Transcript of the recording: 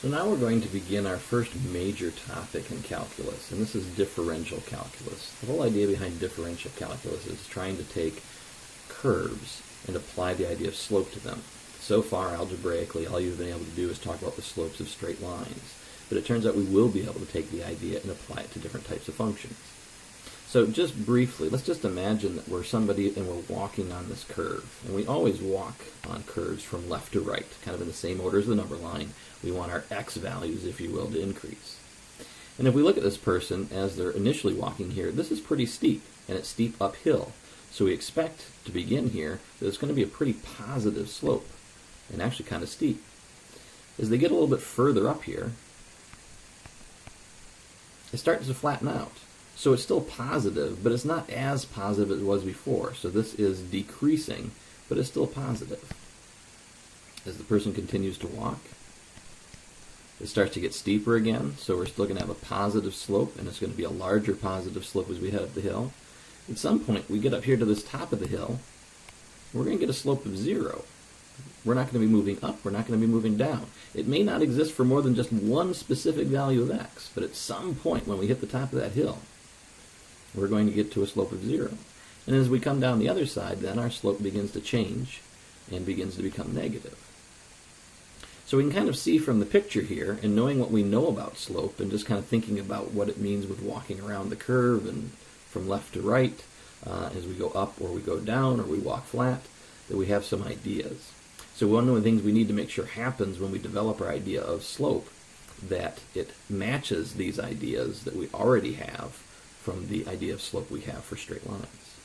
So now we're going to begin our first major topic in calculus, and this is differential calculus. The whole idea behind differential calculus is trying to take curves and apply the idea of slope to them. So far, algebraically, all you've been able to do is talk about the slopes of straight lines. But it turns out we will be able to take the idea and apply it to different types of functions. So just briefly, let's just imagine that we're somebody and we're walking on this curve. And we always walk on curves from left to right, kind of in the same order as the number line. We want our x values, if you will, to increase. And if we look at this person as they're initially walking here, this is pretty steep, and it's steep uphill. So we expect to begin here that it's going to be a pretty positive slope, and actually kind of steep. As they get a little bit further up here, it starts to flatten out. So it's still positive, but it's not as positive as it was before. So this is decreasing, but it's still positive. As the person continues to walk, it starts to get steeper again, so we're still going to have a positive slope, and it's going to be a larger positive slope as we head up the hill. At some point, we get up here to this top of the hill, and we're going to get a slope of 0. We're not going to be moving up, we're not going to be moving down. It may not exist for more than just one specific value of x, but at some point when we hit the top of that hill, we're going to get to a slope of 0. And as we come down the other side, then our slope begins to change and begins to become negative. So we can kind of see from the picture here, and knowing what we know about slope, and just kind of thinking about what it means with walking around the curve and from left to right, as we go up or we go down or we walk flat, that we have some ideas. So one of the things we need to make sure happens when we develop our idea of slope, that it matches these ideas that we already have from the idea of slope we have for straight lines.